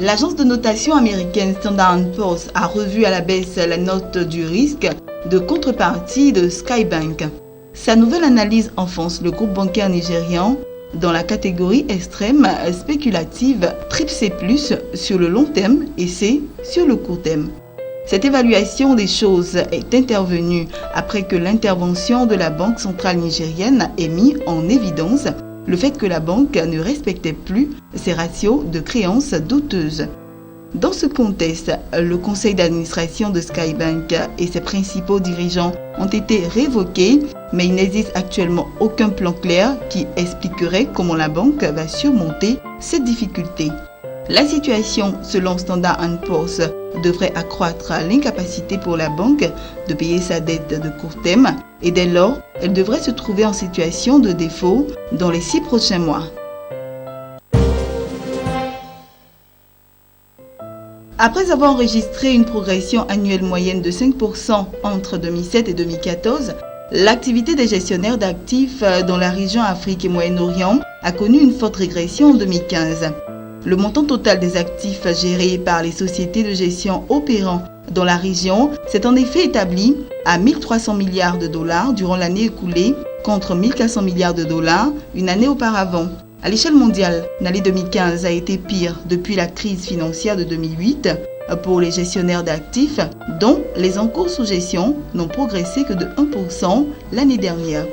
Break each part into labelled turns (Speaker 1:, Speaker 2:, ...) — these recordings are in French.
Speaker 1: L'agence de notation américaine Standard & Poor's a revu à la baisse la note du risque de contrepartie de Skybank. Sa nouvelle analyse enfonce le groupe bancaire nigérian dans la catégorie extrême spéculative C++ sur le long terme et C sur le court terme. Cette évaluation des choses est intervenue après que l'intervention de la Banque centrale nigérienne ait mis en évidence le fait que la banque ne respectait plus ses ratios de créances douteuses. Dans ce contexte, le conseil d'administration de Skybank et ses principaux dirigeants ont été révoqués, mais il n'existe actuellement aucun plan clair qui expliquerait comment la banque va surmonter cette difficulté. La situation, selon Standard & Poor's, devrait accroître l'incapacité pour la banque de payer sa dette de court terme et dès lors, elle devrait se trouver en situation de défaut dans les 6 prochains mois. Après avoir enregistré une progression annuelle moyenne de 5% entre 2007 et 2014, l'activité des gestionnaires d'actifs dans la région Afrique et Moyen-Orient a connu une forte régression en 2015. Le montant total des actifs gérés par les sociétés de gestion opérant dans la région s'est en effet établi à 1 300 milliards de dollars durant l'année écoulée contre 1 400 milliards de dollars une année auparavant. À l'échelle mondiale, l'année 2015 a été pire depuis la crise financière de 2008 pour les gestionnaires d'actifs dont les encours sous gestion n'ont progressé que de 1% l'année dernière.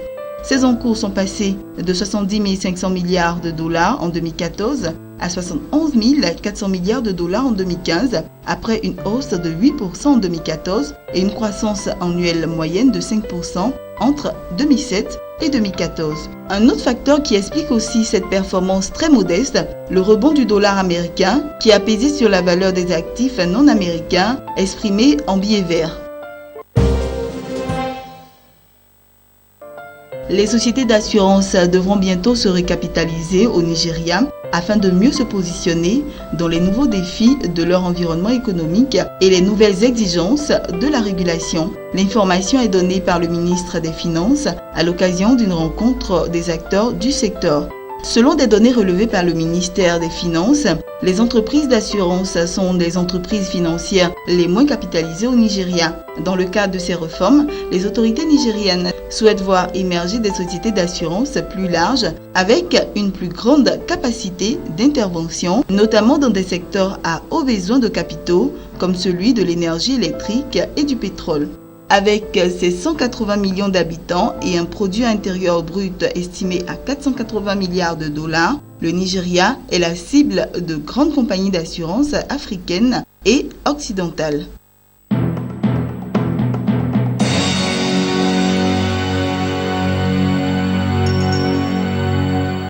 Speaker 1: Ces encours sont passés de 70 500 milliards de dollars en 2014 à 71 400 milliards de dollars en 2015, après une hausse de 8% en 2014 et une croissance annuelle moyenne de 5% entre 2007 et 2014. Un autre facteur qui explique aussi cette performance très modeste, le rebond du dollar américain qui a pesé sur la valeur des actifs non américains exprimés en billets verts. Les sociétés d'assurance devront bientôt se recapitaliser au Nigeria afin de mieux se positionner dans les nouveaux défis de leur environnement économique et les nouvelles exigences de la régulation. L'information est donnée par le ministre des Finances à l'occasion d'une rencontre des acteurs du secteur. Selon des données relevées par le ministère des Finances, les entreprises d'assurance sont des entreprises financières les moins capitalisées au Nigeria. Dans le cadre de ces réformes, les autorités nigériennes souhaitent voir émerger des sociétés d'assurance plus larges avec une plus grande capacité d'intervention, notamment dans des secteurs à haut besoin de capitaux comme celui de l'énergie électrique et du pétrole. Avec ses 180 millions d'habitants et un produit intérieur brut estimé à 480 milliards de dollars, le Nigeria est la cible de grandes compagnies d'assurance africaines et occidentales.